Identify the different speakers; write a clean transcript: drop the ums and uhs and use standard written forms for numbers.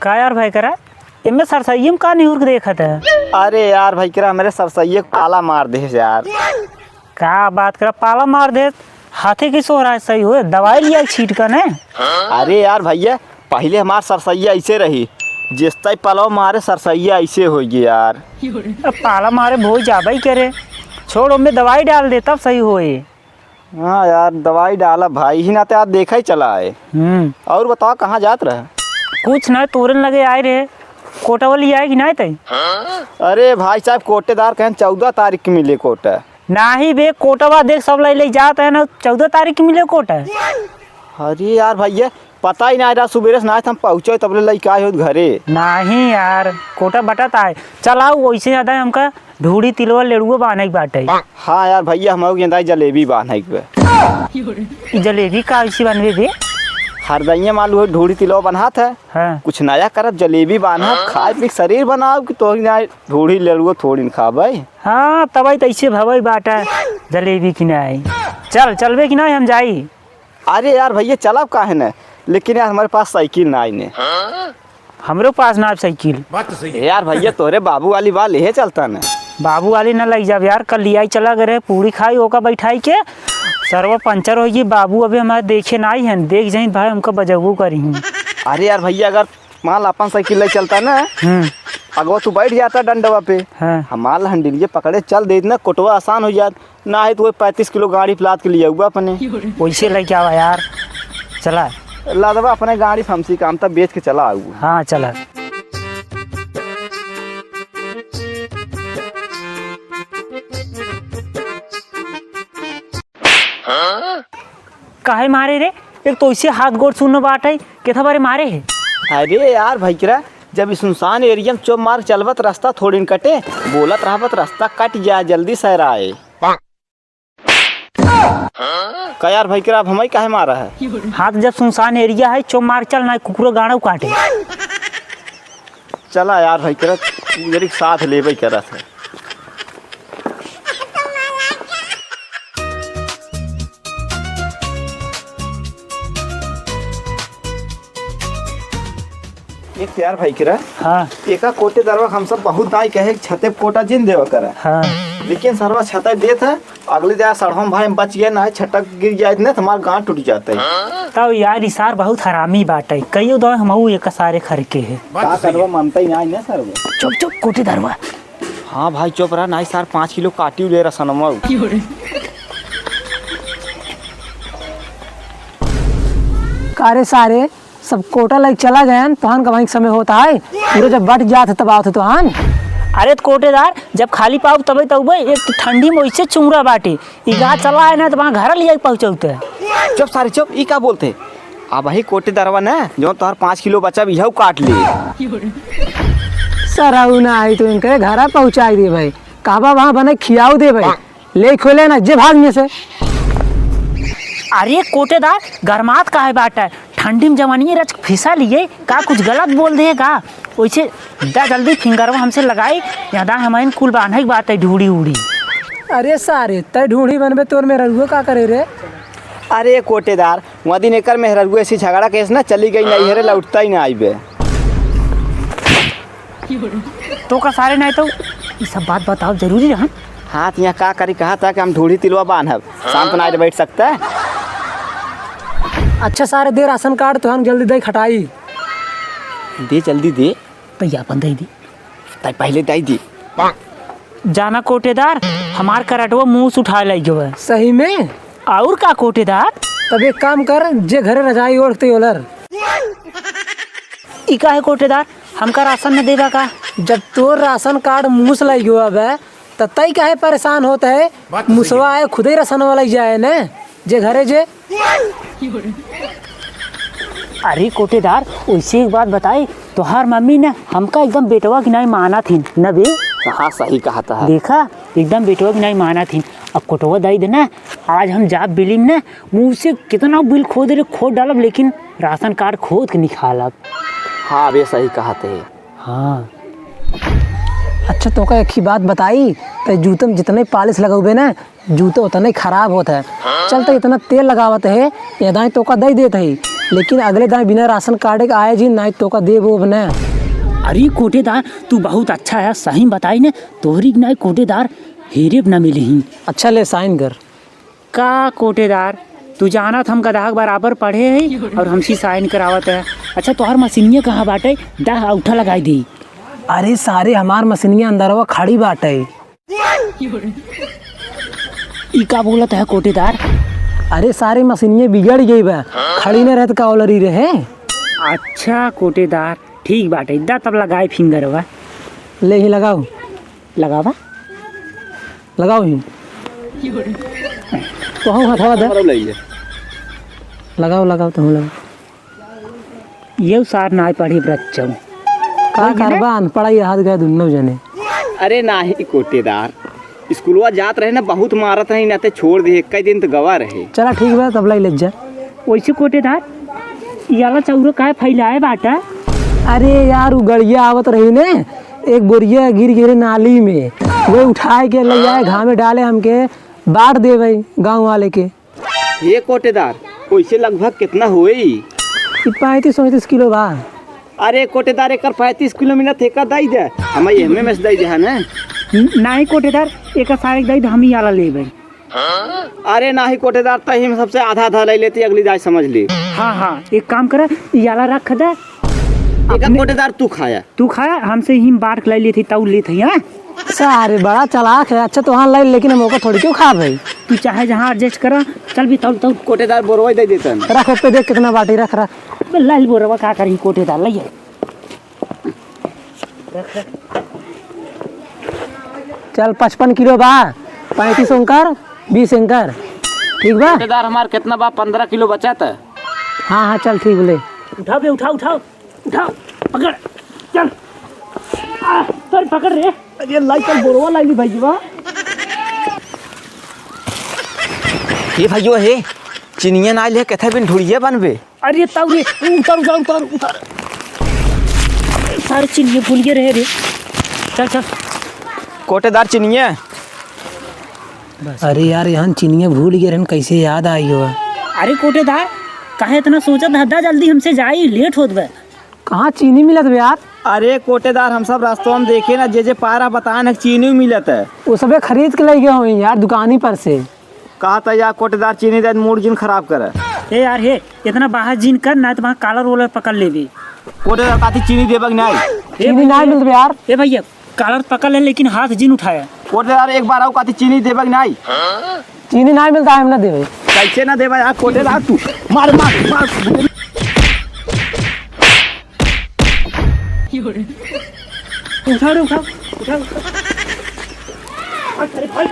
Speaker 1: का यार भाई करा इनमें सरसैयम का नहीं उर्क देखा था।
Speaker 2: अरे यार भाई करा मेरे सरसैये को पाला मार दे यार।
Speaker 1: का बात करा पाला मार दे हाथे की सो रहा है सही हो दवाई लिया छीट कर ने।
Speaker 2: अरे यार भैया पहले हमार सरसैया ऐसे रही जिस तक पलाव मारे सरसैया ऐसे होगी यार।
Speaker 1: अब पाला मारे भोज जाबा ही करे छोड़ उनमें दवाई डाल दे तब सही होए।
Speaker 2: हाँ यार दवाई डाला भाई ही ना तो यार देखा ही चला है। और बताओ कहाँ जात रहे?
Speaker 1: कुछ ना तोरन लगे आए रहे कोटा वाली आए कि नहीं तई?
Speaker 2: अरे भाई साहब कोटेदार कहें 14 तारीख की मिले कोटा।
Speaker 1: नाही बे कोटवा देख सब ले जाते है ना 14 तारीख की मिले कोटा।
Speaker 2: अरे यार भैया पता ही नहीं रहा सुबह से ना हम पहुँचे तब लड़का आए हो घरे।
Speaker 1: नहीं यार कोटा बटाता है चल आओ वैसे ज्यादा हमका ढूढ़ी तिलवा लेड़ुआ बांधे बाटे।
Speaker 2: हाँ यार भैया हम जलेबी बांधे
Speaker 1: जलेबी का ऐसी बनवे बे?
Speaker 2: हरदैया मालूम ढूढ़ी तिलवा बनात है।
Speaker 1: हाँ।
Speaker 2: कुछ नया करब जलेबी बांधा खाए पी शरीर बनाओ कि तो ढूढ़ी लेड़ुआ थोड़ी खाबे।
Speaker 1: हाँ तब तैसे भवई बाटा जलेबी की नहीं चल चलबे कि नहीं हम जाई।
Speaker 2: अरे यार भैया चलब काहे न लेकिन यार हमारे पास साइकिल ना ने।
Speaker 1: हमरे पास ना साइकिल
Speaker 2: यार भैया तोरे बाबू वाली बात ले चलता न।
Speaker 1: बाबू वाली न लग जाब यार कल लिया चला गए पूरी खाई ओका बैठाई के सरवा पंचर होगी बाबू अभी हमारे देखे ना ही है देख जाए भाई हमको बजबू करी।
Speaker 2: अरे यार भैया अगर मान अपन साइकिल ले चलता ना अगवा तू बैठ जाता डंडवा पे।
Speaker 1: हाँ।
Speaker 2: हमारा हंडिलिये पकड़े चल दे ना कोटवा आसान हो जात ना है तो 35 किलो गाड़ी प्लाद के लिए हुआ अपने
Speaker 1: वैसे लेके आवा यार चला
Speaker 2: लादवा अपने गाड़ी फमसी काम तब बेच के चला आऊ।
Speaker 1: हाँ चला काहे मारे रे एक तो इसे हाथ गोड़ सुनने बाट है केथा बारे मारे है।
Speaker 2: अरे यार भैया जब सुनसान एरिया में चुप मार चलबत रास्ता थोड़ी न कटे बोलत रहबत रास्ता कट जाए जल्दी सहर आए। का यार भैया अब हमें काहे मारा है?
Speaker 1: हाथ जब सुनसान एरिया है चुप मार चल ना कुकुरो गाड़ो काटे।
Speaker 2: चला यार भैया मेरे साथ ले करा था। एक यार भाई किरा
Speaker 1: हाँ
Speaker 2: एका कोटे दरवा हम सब बहुत नाई कहे छते कोटा जिन देवा करा।
Speaker 1: हाँ
Speaker 2: लेकिन सरवा छता देत है अगले जा सड़हम भाई बच गया ना छटक गिर जाए ना हमारा गांठ टूट जाता है।
Speaker 1: तब यार इसार बहुत हरामी बात है कईयो दो हमहू एक सारे खरके है
Speaker 2: का करवा मानता ही नहीं ना सर
Speaker 1: चुप चुप कोटे दरवा।
Speaker 2: हाँ भाई चुप रहा नाई सार 5 किलो काटी ले रहा सनमा
Speaker 3: कारे सारे सब कोटा लग चला गया तोहन कमाई समय होता है पूरे जब बट जात तब आवत तोहन।
Speaker 1: अरे तो कोटेदार जब खाली पाऊ तबे तब एक तो ठंडी में वैसे चुंगरा बाटे इगा चला है ना तो वहाँ घर लिया पहुँचौते है।
Speaker 2: चुप सारे चुप ई का बोलते अब वही कोटे दरवा ना जो तोहर 5 किलो बचा भी काट ले।
Speaker 3: सराऊ ना आई तो इनके घर पहुँचाई दे भाई कहबा वहाँ बने खियाऊ दे भाई ले खोले ना जे भाग में से।
Speaker 1: अरे कोटेदार गरमात का है बाटा ठंडी में जवानी रच फिसा लिए का कुछ गलत बोल दे का वैसे दा जल्दी फिंगरवा हमसे लगाई यादा हमारे कुल बांधे की बात है ढूढ़ी उड़ी।
Speaker 3: अरे सारे तय ढूंढी बनबे तोर मेरा रुआ का करे रे?
Speaker 2: अरे कोटेदार वहाँ दिन एकर मेहरगु ऐसी झगड़ा केस ना चली गई नहीं हेरे लौटता ही ना आई बे
Speaker 1: तो का सारे नहीं तो ये सब बात बताओ जरूरी रहा।
Speaker 2: हाथ यहाँ का करी कहा था कि हम ढूढ़ी तिलवा बांधब शाम को नाइट बैठ सकता है।
Speaker 3: अच्छा सारे दे राशन कार्ड तो हम जल्दी दे खटाई
Speaker 2: दे जल्दी दे
Speaker 1: भैया अपन दे दी
Speaker 2: तय पहले दे दी
Speaker 1: जाना कोटेदार हमार करटवा मुँह से उठा लाई जो है
Speaker 3: सही में।
Speaker 1: और का कोटेदार
Speaker 3: तब एक काम कर जे घरे रजाई ओढ़ते ओलर
Speaker 1: इका है कोटेदार हमका राशन न देगा का
Speaker 3: जब तोर राशन कार्ड मुँह से लग गया अब तब तई काहे परेशान होता है मुसवा आए खुद ही राशन वाला जाए न जे घरे जे।
Speaker 1: अरे कोटेदार वैसे एक बात बताए तोहार मम्मी ने हमका एकदम बेटवा की नहीं माना थी न बे।
Speaker 2: हाँ सही कहा था
Speaker 1: देखा एकदम बेटवा की नहीं माना थी अब कोटवा दाई देना आज हम जाप बिलिंग ना मुँह से कितना बिल खोद डालब लेकिन राशन कार्ड खोद के निकालब।
Speaker 2: हाँ वे सही कहा थे।
Speaker 1: हाँ
Speaker 3: अच्छा तो का एक ही बात बताई तो जूते में जितने पॉलिश लगाओगे ना जूते उतना ही खराब होता है। चल तो इतना तेल लगावत है यदाई तो का दे देते है लेकिन अगले दाएं बिना राशन कार्ड के आए जी नहीं तो का दे वो बने।
Speaker 1: अरे कोटेदार तू बहुत अच्छा है, सही बताई ने, तोहरी नहीं कोटेदार हेरे न मिले ही।
Speaker 3: अच्छा ले साइन कर।
Speaker 1: का कोटेदार तू जानत हम गधा के बराबर पढ़े है और हमसी साइन करावत है। अच्छा तोहर मशीनिया कहाँ बाटे, दा औठा लगाई दी।
Speaker 3: अरे सारे हमार मशीनिया अंदरवा खड़ी बाटे।
Speaker 1: ई का बोलत है कोटेदार?
Speaker 3: अरे सारे मशीनिया बिगड़ गई बा, खड़ी न रहत का ओलरी रहे।
Speaker 1: अच्छा कोटेदार ठीक बाटे, दा तब लगाए फिंगरवा।
Speaker 3: ले ही लगाओ।
Speaker 1: लगावा
Speaker 3: लगाओ ही तो हम हथवा दे। लगाओ लगाओ तो हम लगाओ।
Speaker 1: ये सार ना पढ़ी बच्चों
Speaker 3: का करबा अनपढ़ाई हाथ गए दुन्नो जने।
Speaker 2: अरे नाही कोटेदार, स्कूलवा जात रहे ना, बहुत मारत रही ना, ते छोड़ दे, कई दिन तो गवा रहे।
Speaker 3: चला ठीक बा तब लाई ले जा।
Speaker 1: वैसे कोटेदार याला चौरो काहे फैलाए बाटा?
Speaker 3: अरे यार वो गड़िया आवत रही ने, एक बोरिया गिर गिरे नाली में, वो उठाए के ले आए घाम में डाले, हमके बांट दे भाई गाँव वाले के।
Speaker 2: ये कोटेदार वैसे लगभग कितना हुई?
Speaker 3: 35-37 किलो बा।
Speaker 2: अरे कोटेदार एक 35 किलोमीटर ठेका दई दे, हम एहमे में से दई दे है ना।
Speaker 1: नहीं कोटेदार एक सारे दई हम ही याला लेबे।
Speaker 2: अरे नाही कोटेदार, तही में सबसे आधा आधा ले लेती, अगली दाई समझ ली।
Speaker 1: हाँ हाँ एक काम कर, याला रख दे।
Speaker 2: एक कोटेदार तू खाया।
Speaker 1: तू खाया, हमसे ही बांट लाई ली थी तऊ ली थी। हाँ
Speaker 3: सारे बड़ा चालाक है। अच्छा तो हाँ लाई, लेकिन हम ओका थोड़ी क्यों खा भाई।
Speaker 1: तू चाहे जहाँ एडजस्ट करा, चल भी तऊ
Speaker 2: कोटेदार बोरवा दे देतन।
Speaker 3: रख पे देख कितना बाटी, रख रख।
Speaker 1: लाल बोरवा का करी कोटेदार लइए।
Speaker 3: चल 55 किलो बा, 35 अंकर 20 अंकर ठीक बा।
Speaker 2: कोटेदार हमार कितना बा? 15 किलो बचा था।
Speaker 3: हाँ हाँ चल ठीक बोले।
Speaker 1: उठाओ बे, उठाओ उठाओ उठाओ, पकड़ चल। सर पकड़ रे।
Speaker 2: अरे लाई चल बोरवा लाई ली भाई जीवा। ये भाइयों हे चिनिया ना ले कथा बिन ढुड़िया बनबे।
Speaker 1: अरे ताऊ रे, उतार उतार उतार उतार। सारे चिनिए भूल गए रहे रे। चल चल
Speaker 2: कोटेदार चिनिया।
Speaker 3: अरे यार यहाँ चीनियाँ भूल गए रहन, कैसे याद आई हो।
Speaker 1: अरे कोटेदार काहे इतना सोचत हद्दा, जल्दी हमसे जाई, लेट होत बे।
Speaker 3: कहाँ चीनी मिलत बे यार?
Speaker 2: अरे कोटेदार हम सब रास्तों में देखे ना, जे पारा बतान चीनी मिलत है।
Speaker 3: वो सबे खरीद के ले गए हो यार दुकानी पर से।
Speaker 2: कहा था यार कोटेदार चीनी दे मूड जिन खराब करे।
Speaker 1: ए यार हे इतना बाहर जिन कर ना, तो वहाँ कालर रोलर पकड़ लेबी।
Speaker 2: कोटेदार काती चीनी देबक नहीं।
Speaker 3: चीनी नहीं मिलत बे यार।
Speaker 1: ए भैया कालर पकड़ ले, लेकिन हाथ जिन उठाया।
Speaker 2: कोटेदार एक बार आओ, काती चीनी देबक नहीं।
Speaker 3: चीनी नहीं मिलता है, हम ना देवे।
Speaker 2: कैसे ना देबा यार कोटेदार, तू मार मार मार।
Speaker 1: उठाओ रे, उठाओ उठाओ। अरे भाई